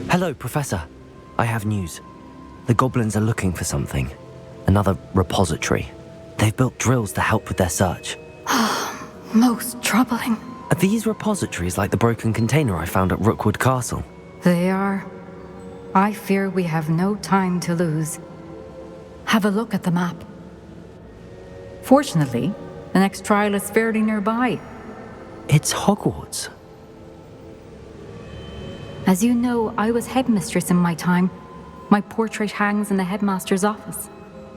Hello, Professor. I have news. The goblins are looking for something. Another repository. They've built drills to help with their search. Most troubling. Are these repositories like the broken container I found at Rookwood Castle? They are. I fear we have no time to lose. Have a look at the map. Fortunately, the next trial is fairly nearby. It's Hogwarts. As you know, I was headmistress in my time. My portrait hangs in the headmaster's office.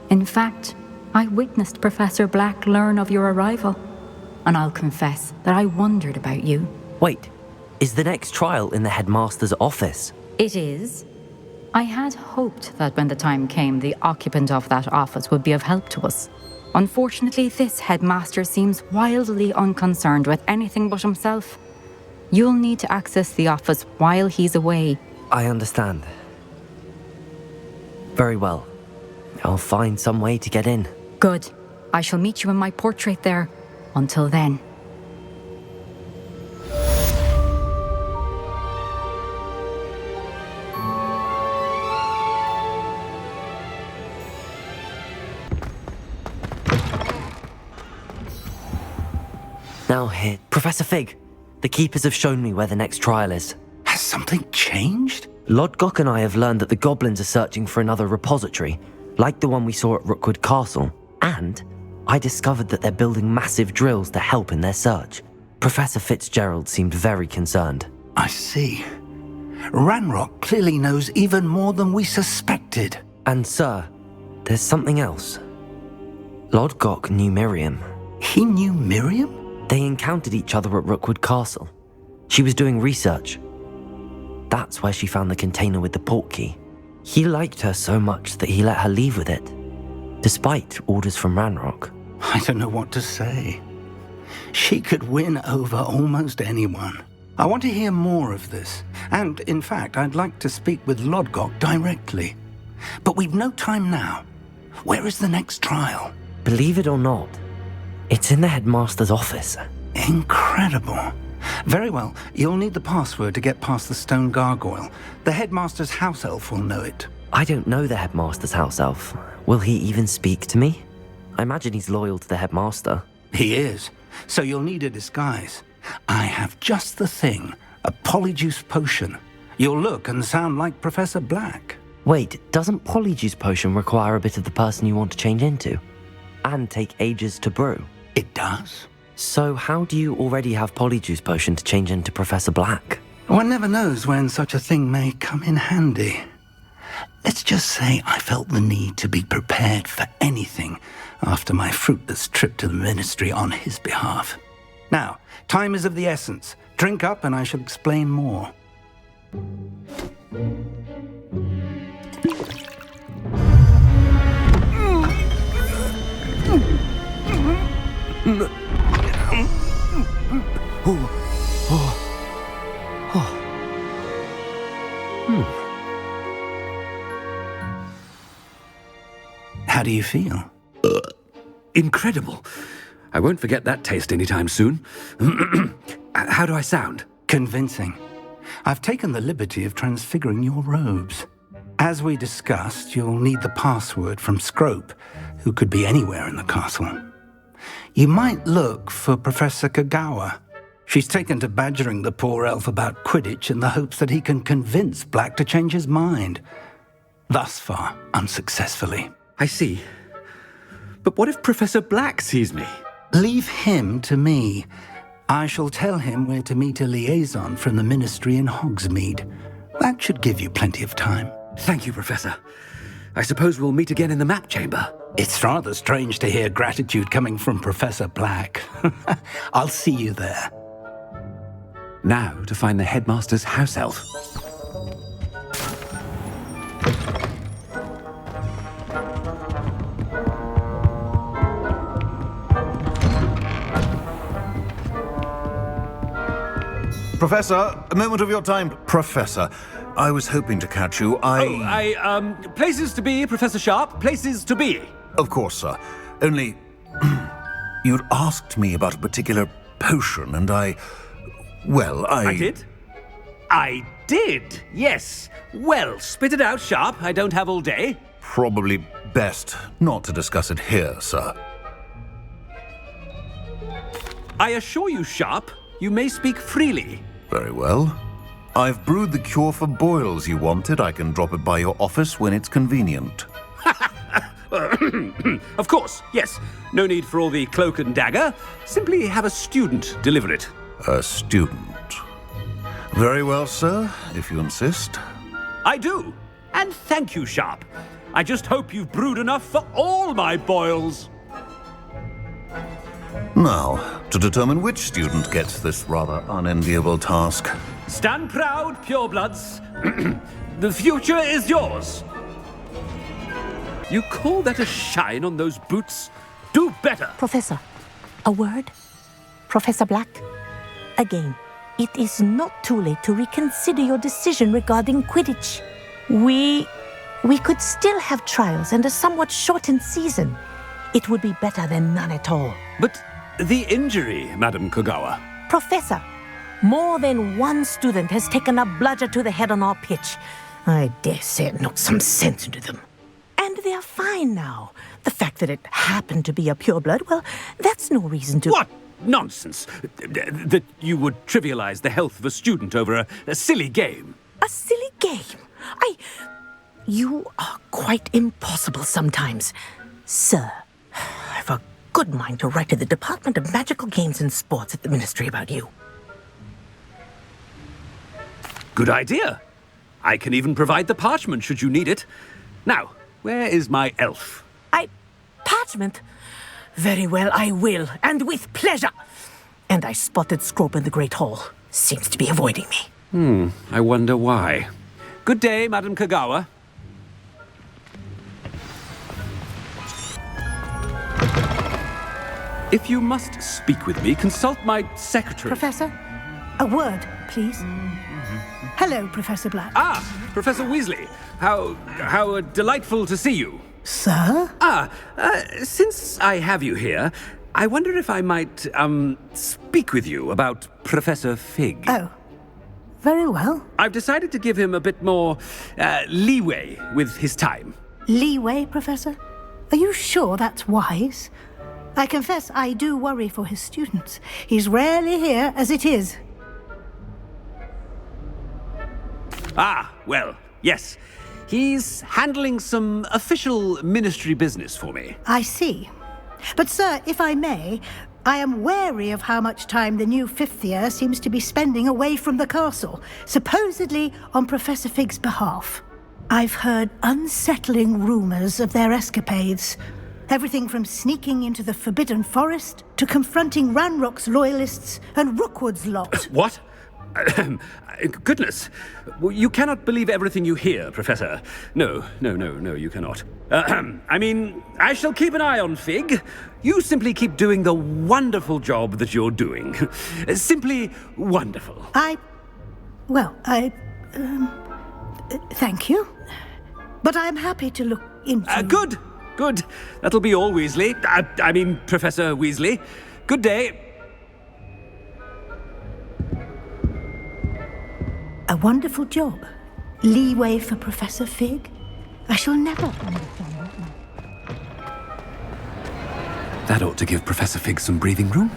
In fact, I witnessed Professor Black learn of your arrival. And I'll confess that I wondered about you. Wait, is the next trial in the headmaster's office? It is. I had hoped that when the time came, the occupant of that office would be of help to us. Unfortunately, this headmaster seems wildly unconcerned with anything but himself. You'll need to access the office while he's away. I understand. Very well. I'll find some way to get in. Good. I shall meet you in my portrait there. Until then. Now here, Professor Fig. The Keepers have shown me where the next trial is. Has something changed? Lodgok and I have learned that the goblins are searching for another repository, like the one we saw at Rookwood Castle. And I discovered that they're building massive drills to help in their search. Professor Fitzgerald seemed very concerned. I see. Ranrock clearly knows even more than we suspected. And sir, there's something else. Lodgok knew Miriam. He knew Miriam? They encountered each other at Rookwood Castle. She was doing research. That's where she found the container with the port key. He liked her so much that he let her leave with it, despite orders from Ranrock. I don't know what to say. She could win over almost anyone. I want to hear more of this. And, in fact, I'd like to speak with Lodgok directly. But we've no time now. Where is the next trial? Believe it or not, it's in the headmaster's office. Incredible. Very well, you'll need the password to get past the stone gargoyle. The headmaster's house elf will know it. I don't know the headmaster's house elf. Will he even speak to me? I imagine he's loyal to the headmaster. He is. So you'll need a disguise. I have just the thing. A polyjuice potion. You'll look and sound like Professor Black. Wait, doesn't polyjuice potion require a bit of the person you want to change into? And take ages to brew? It does. So how do you already have polyjuice potion to change into Professor Black? One never knows when such a thing may come in handy. Let's just say I felt the need to be prepared for anything after my fruitless trip to the ministry on his behalf. Now, time is of the essence. Drink up and I shall explain more. How do you feel? Incredible. I won't forget that taste anytime soon. How do I sound? Convincing. I've taken the liberty of transfiguring your robes. As we discussed, you'll need the password from Scrope, who could be anywhere in the castle. You might look for Professor Kagawa. She's taken to badgering the poor elf about Quidditch in the hopes that he can convince Black to change his mind. Thus far, unsuccessfully. I see. But what if Professor Black sees me? Leave him to me. I shall tell him where to meet a liaison from the ministry in Hogsmeade. That should give you plenty of time. Thank you, Professor. I suppose we'll meet again in the map chamber. It's rather strange to hear gratitude coming from Professor Black. I'll see you there. Now to find the headmaster's house elf. Professor, a moment of your time. Professor, I was hoping to catch you. Places to be, Professor Sharp. Places to be. Of course, sir. Only, you'd asked me about a particular potion, and I did? I did, yes. Well, spit it out, Sharp. I don't have all day. Probably best not to discuss it here, sir. I assure you, Sharp, you may speak freely. Very well. I've brewed the cure for boils you wanted. I can drop it by your office when it's convenient. Of course, yes. No need for all the cloak and dagger. Simply have a student deliver it. A student. Very well, sir, if you insist. I do. And thank you, Sharp. I just hope you've brewed enough for all my boils. Now, to determine which student gets this rather unenviable task. Stand proud, purebloods. The future is yours. You call that a shine on those boots? Do better. Professor, a word? Professor Black? Again, it is not too late to reconsider your decision regarding Quidditch. We could still have trials and a somewhat shortened season. It would be better than none at all. But the injury, Madam Kogawa. Professor, more than one student has taken a bludger to the head on our pitch. I dare say it knocked some sense into them. And they are fine now. The fact that it happened to be a pureblood, well, that's no reason to... What nonsense! That you would trivialize the health of a student over a silly game. A silly game? You are quite impossible sometimes. Sir, I've a good mind to write to the Department of Magical Games and Sports at the Ministry about you. Good idea. I can even provide the parchment should you need it. Now, where is my elf? Parchment? Very well, I will, and with pleasure. And I spotted Scrope in the Great Hall. Seems to be avoiding me. I wonder why. Good day, Madam Kogawa. If you must speak with me, consult my secretary. Professor, a word, please. Hello, Professor Black. Ah, Professor Weasley. How delightful to see you. Sir? Since I have you here, I wonder if I might, speak with you about Professor Fig. Oh, very well. I've decided to give him a bit more, leeway with his time. Leeway, Professor? Are you sure that's wise? I confess I do worry for his students. He's rarely here as it is. Ah, well, yes. He's handling some official ministry business for me. I see. But, sir, if I may, I am wary of how much time the new fifth year seems to be spending away from the castle, supposedly on Professor Fig's behalf. I've heard unsettling rumors of their escapades. Everything from sneaking into the Forbidden Forest to confronting Ranrock's loyalists and Rookwood's lot. What? Goodness. You cannot believe everything you hear, Professor. No, you cannot. I mean, I shall keep an eye on Fig. You simply keep doing the wonderful job that you're doing. Simply wonderful. Thank you. But I'm happy to look into... Good. That'll be all, Weasley. I mean, Professor Weasley. Good day. A wonderful job. Leeway for Professor Fig. I shall never understand that. That ought to give Professor Fig some breathing room.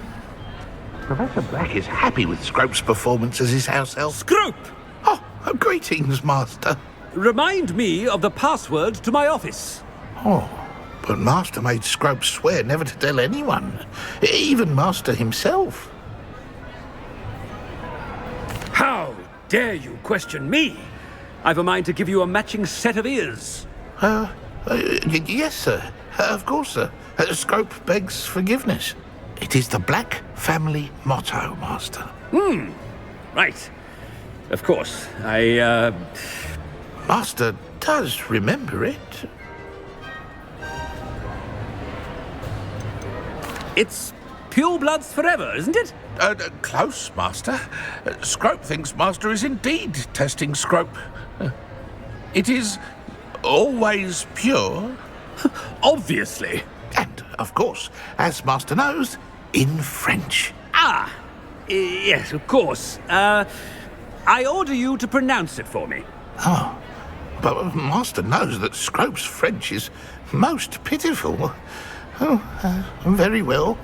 Professor Black is happy with Scrope's performance as his house elf. Scrope! Oh, greetings, Master. Remind me of the password to my office. Oh, but Master made Scrope swear never to tell anyone, even Master himself. How dare you question me? I've a mind to give you a matching set of ears. Yes, sir. Of course, sir. Scrope begs forgiveness. It is the Black family motto, Master. Right. Of course. Master does remember it. It's purebloods forever, isn't it? Close, Master. Scrope thinks Master is indeed testing Scrope. It is always pure. Obviously. And, of course, as Master knows, in French. Yes, of course. I order you to pronounce it for me. Oh, but Master knows that Scrope's French is most pitiful. Oh, very well.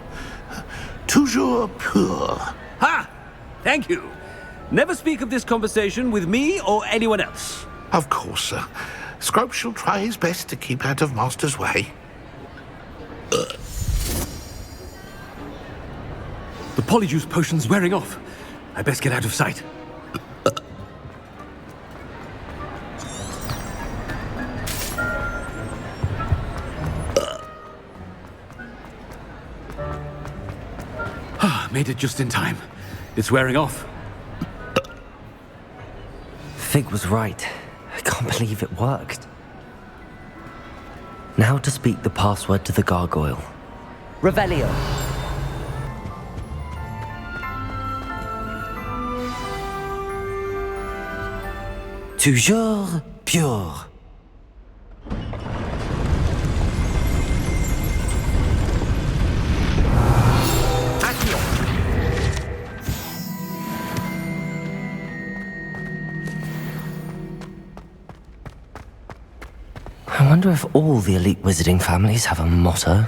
Toujours pur. Ha! Thank you. Never speak of this conversation with me or anyone else. Of course, sir. Scrope shall try his best to keep out of Master's way. The polyjuice potion's wearing off. I best get out of sight. Made it just in time. It's wearing off. Fig was right. I can't believe it worked. Now to speak the password to the gargoyle. Revelio. Toujours pure. I wonder if all the elite wizarding families have a motto.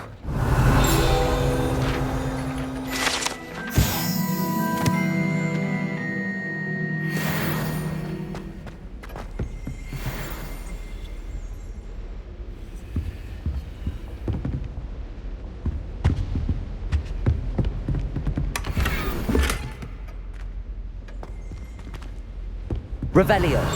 Revelio.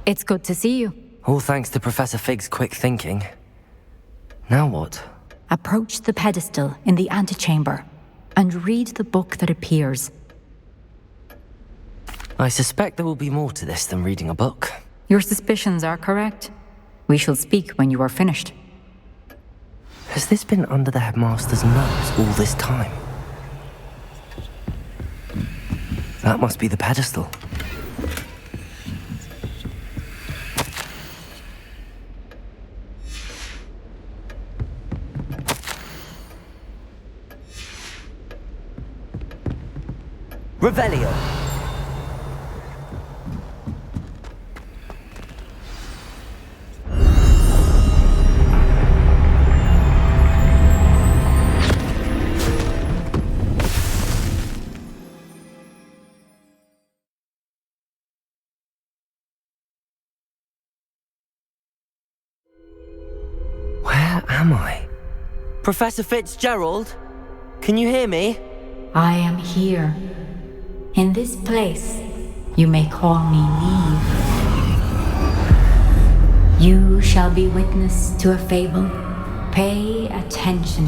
It's good to see you. All thanks to Professor Fig's quick thinking. Now what? Approach the pedestal in the antechamber and read the book that appears. I suspect there will be more to this than reading a book. Your suspicions are correct. We shall speak when you are finished. Has this been under the headmaster's nose all this time? That must be the pedestal. Revelio. Where am I? Professor Fitzgerald? Can you hear me? I am here. In this place, you may call me Naimh. You shall be witness to a fable. Pay attention.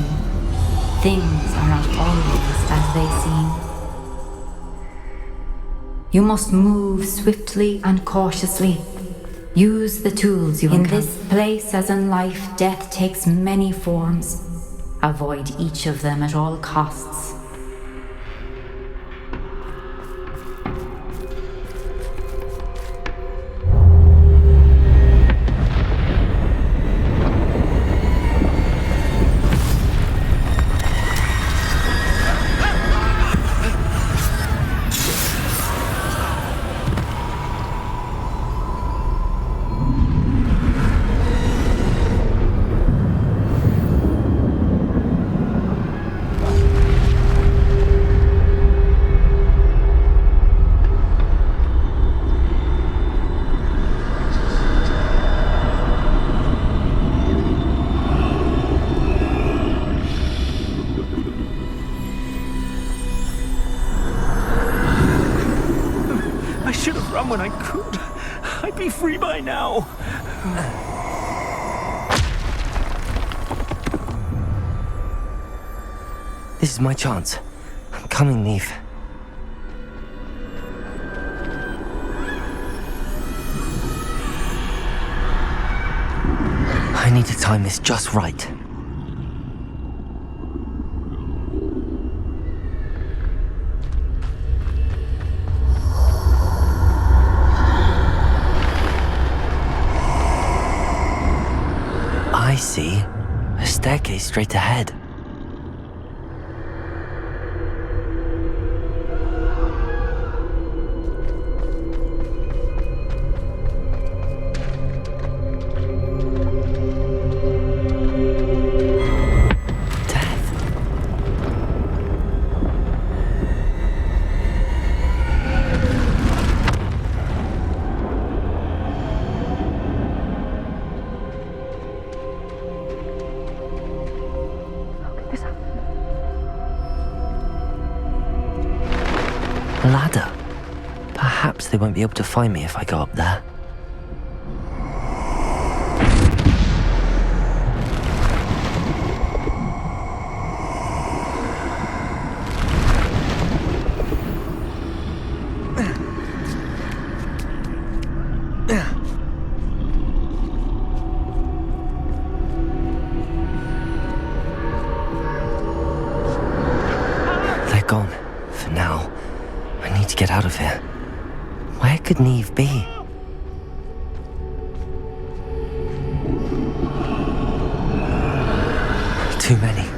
Things are not always as they seem. You must move swiftly and cautiously. Use the tools you encounter. In this place, as in life, death takes many forms. Avoid each of them at all costs. When I could, I'd be free by now. This is my chance. I'm coming, Naimh. I need to time this just right. see a staircase straight ahead. Ladder. Perhaps they won't be able to find me if I go up there. They're gone, for now. I need to get out of here. Where could Naimh be? Too many.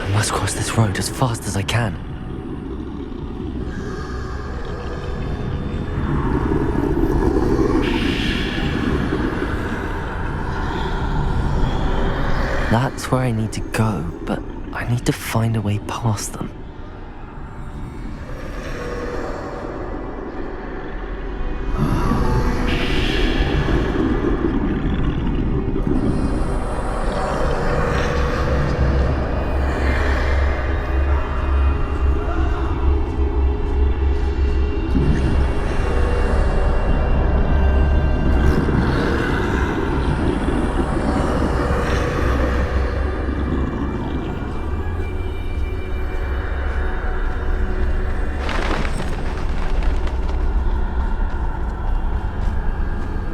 I must cross this road as fast as I can. That's where I need to go, but I need to find a way past them.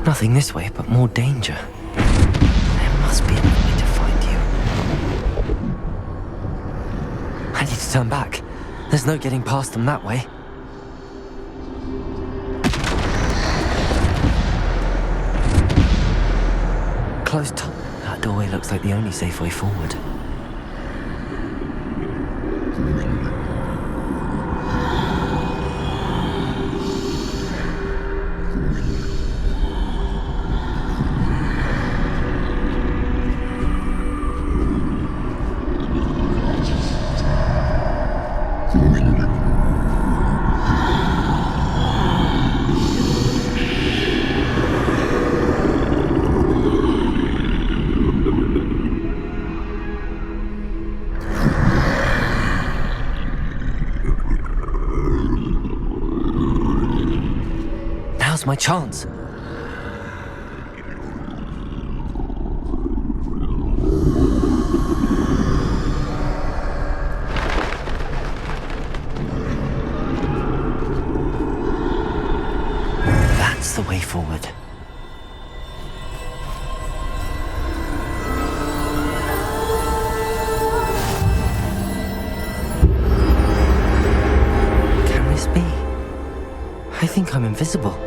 Nothing this way, but more danger. There must be another way to find you. I need to turn back. There's no getting past them that way. Closed top. That doorway looks like the only safe way forward. Now's my chance. That's the way forward. Can this be? I think I'm invisible.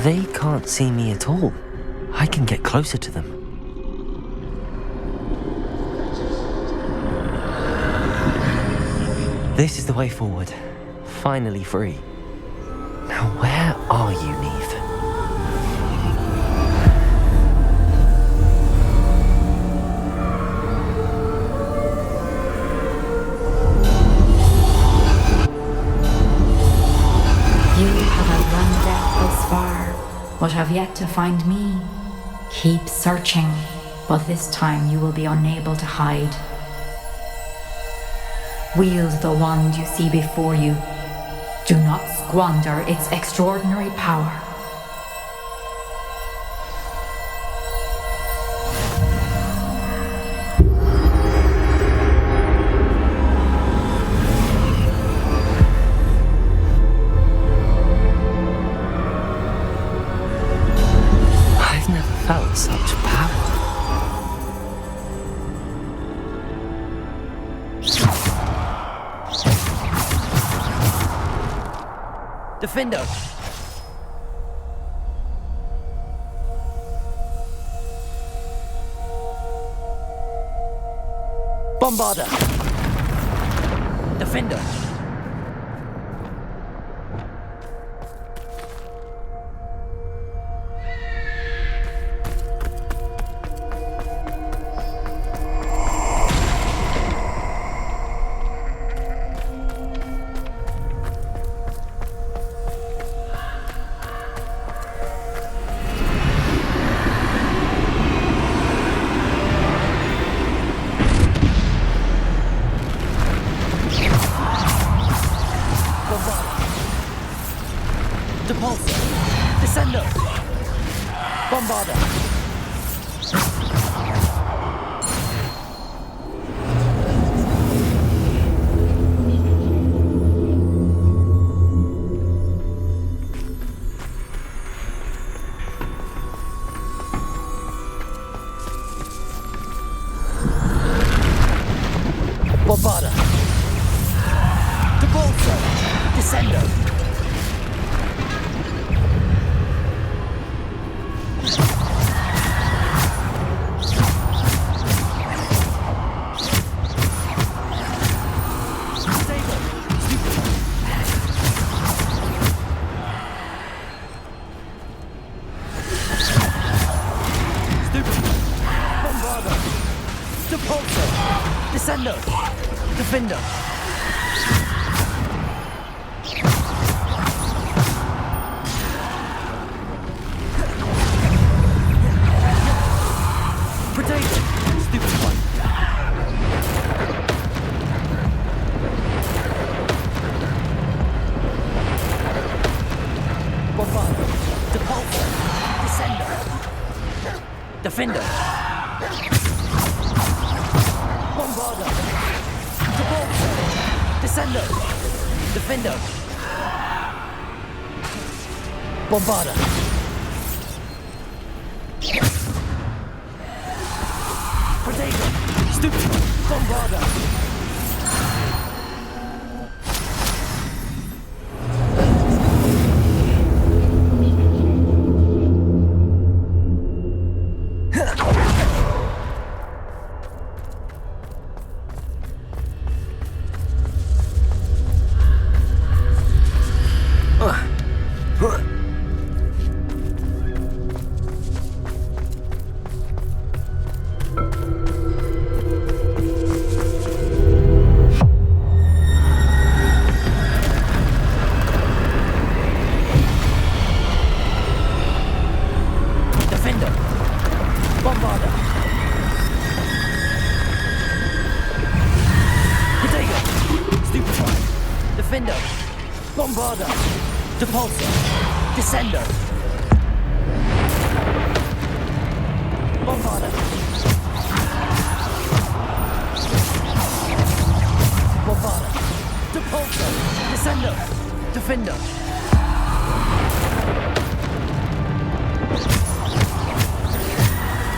They can't see me at all. I can get closer to them. This is the way forward. Finally free. Now where are you, Naimh? You have outrun death thus far, but have yet to find me. Keep searching, but this time you will be unable to hide. Wield the wand you see before you. Do not squander its extraordinary power. Defender! Bombarder! Defender! Bombarder! Debolter! Descender! Descender! Defender! Potato! Stupid one! Bombarder! Depulsor! Descender! Defender! Bombarder! Depulsor! Descender! Defender! Bombarder! Potato! Stupid! Bombarder! Bombarder! Depulsor! Descender! Bombarder! Bombarder! Depulsor! Descender! Defender!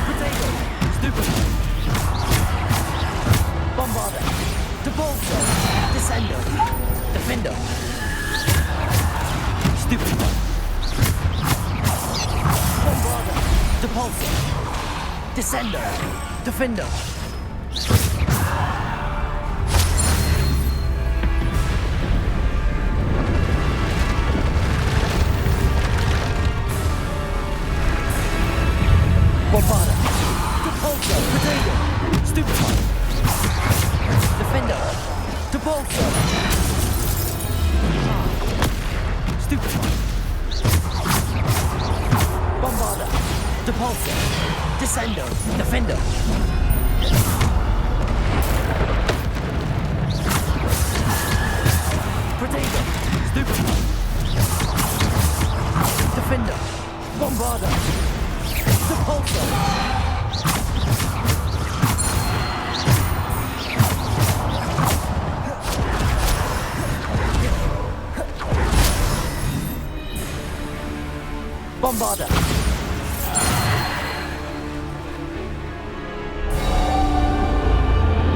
Potato! Stupid! Bombarder! Depulsor! Descender! Defender! Stupid one. Bombarder. Depulsor. Descender. Defender. Bombarder. Depulsor. Potato. Stupid one. Defender. Depulsor. Stupid one. Bombarder. Depulsor. Descender. Defender. Potato. Stupid one. Defender. Bombarder. Depulsor. Bombarder!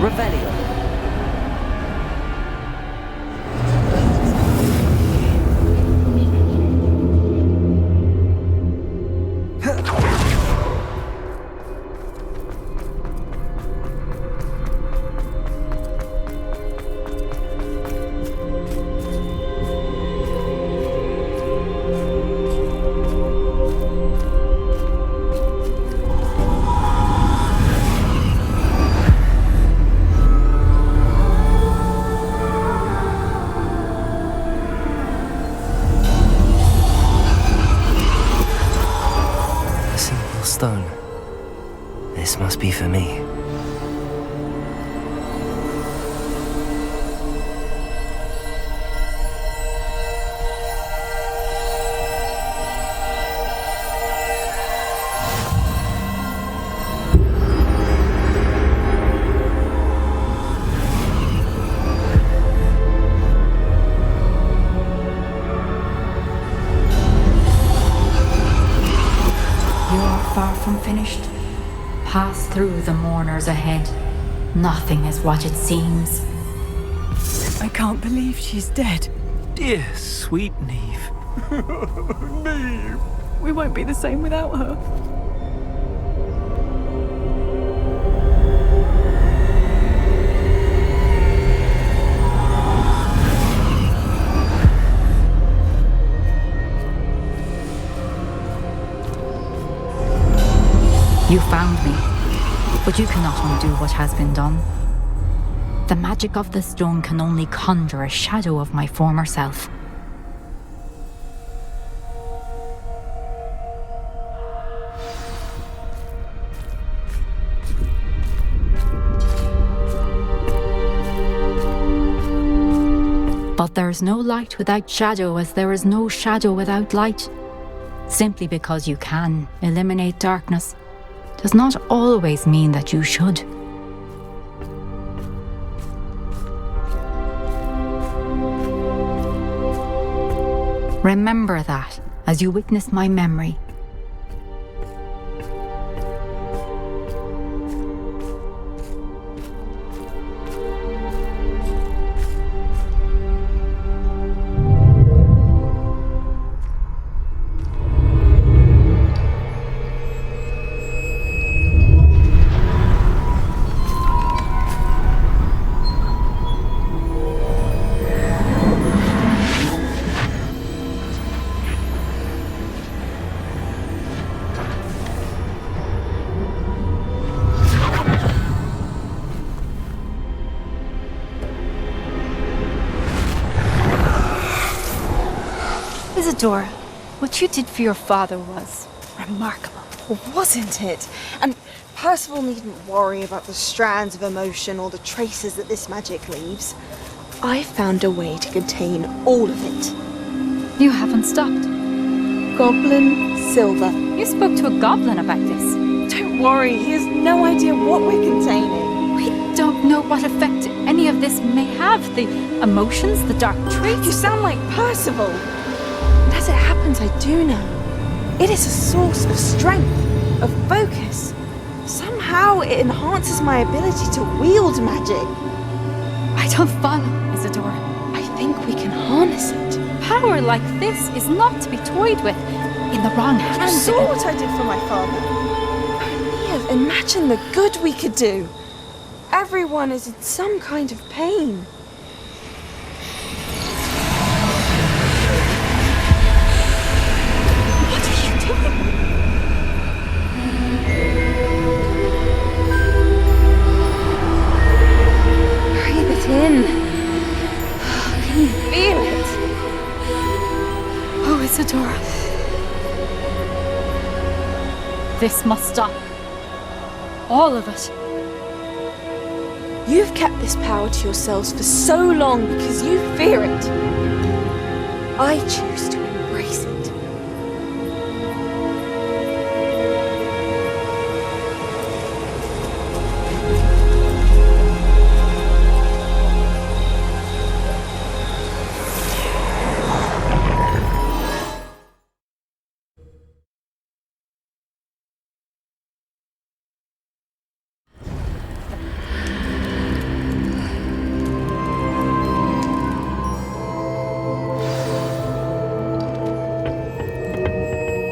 Revelio! through the mourners ahead. Nothing is what it seems. I can't believe she's dead. Dear, sweet Naimh. Naimh! We won't be the same without her. You found me, but you cannot undo what has been done. The magic of the stone can only conjure a shadow of my former self. But there is no light without shadow, as there is no shadow without light. Simply because you can eliminate darkness does not always mean that you should. Remember that as you witness my memory. Isadora, what you did for your father was remarkable. Wasn't it? And Percival needn't worry about the strands of emotion or the traces that this magic leaves. I found a way to contain all of it. You haven't stopped. Goblin Silver. You spoke to a goblin about this. Don't worry, he has no idea what we're containing. We don't know what effect any of this may have. The emotions, the dark traits. You sound like Percival. And as it happens, I do know. It is a source of strength, of focus. Somehow it enhances my ability to wield magic. I don't follow, Isadora. I think we can harness it. Power like this is not to be toyed with. In the wrong hands. You saw what I did for my father. Naimh, imagine the good we could do. Everyone is in some kind of pain. What are you doing? Breathe it in. Can you feel it? Oh, Isadora. This must stop. All of it. You've kept this power to yourselves for so long because you fear it. I choose to embrace it.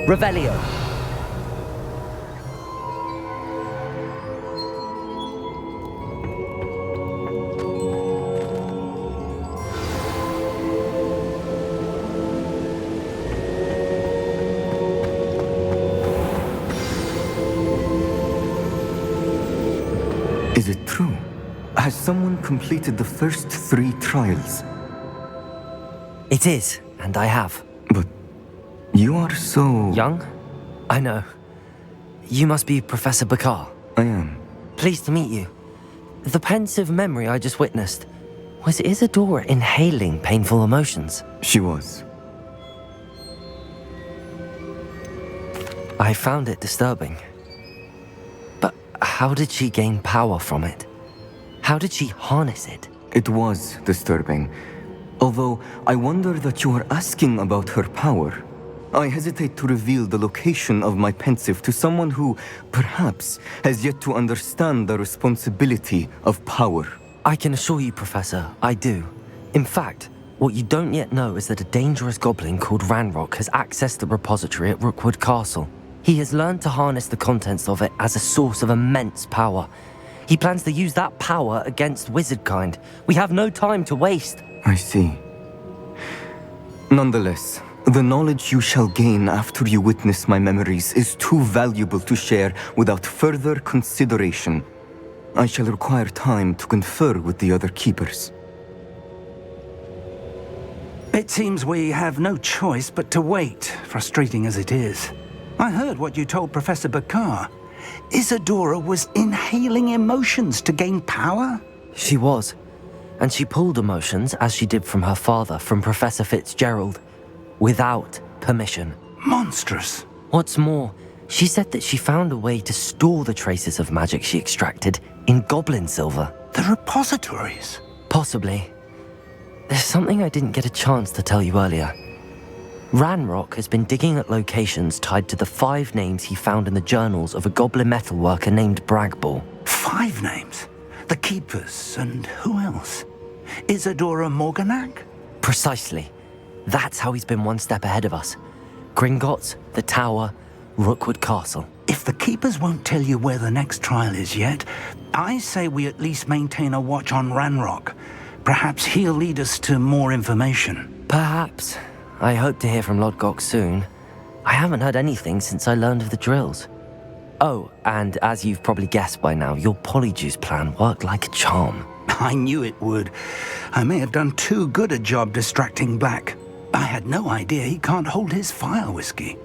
Revelio. Is it true? Has someone completed the first 3 trials? It is, and I have. But you are so... Young? I know. You must be Professor Bakar. I am. Pleased to meet you. The pensive memory I just witnessed, was Isadora inhaling painful emotions? She was. I found it disturbing. But how did she gain power from it? How did she harness it? It was disturbing. Although, I wonder that you are asking about her power. I hesitate to reveal the location of my pensive to someone who, perhaps, has yet to understand the responsibility of power. I can assure you, Professor, I do. In fact, what you don't yet know is that a dangerous goblin called Ranrock has accessed the repository at Rookwood Castle. He has learned to harness the contents of it as a source of immense power. He plans to use that power against wizardkind. We have no time to waste. I see. Nonetheless, the knowledge you shall gain after you witness my memories is too valuable to share without further consideration. I shall require time to confer with the other keepers. It seems we have no choice but to wait, frustrating as it is. I heard what you told Professor Bakar. Isadora was inhaling emotions to gain power? She was. And she pulled emotions, as she did from her father, from Professor Fitzgerald, without permission. Monstrous. What's more, she said that she found a way to store the traces of magic she extracted in goblin silver. The repositories? Possibly. There's something I didn't get a chance to tell you earlier. Ranrock has been digging at locations tied to the 5 names he found in the journals of a goblin metalworker named Bragball. 5 names? The Keepers, and who else? Isadora Morganac? Precisely. That's how he's been one step ahead of us. Gringotts, the Tower, Rookwood Castle. If the Keepers won't tell you where the next trial is yet, I say we at least maintain a watch on Ranrock. Perhaps he'll lead us to more information. Perhaps. I hope to hear from Lodgok soon. I haven't heard anything since I learned of the drills. Oh, and as you've probably guessed by now, your polyjuice plan worked like a charm. I knew it would. I may have done too good a job distracting Black. I had no idea he can't hold his fire whiskey.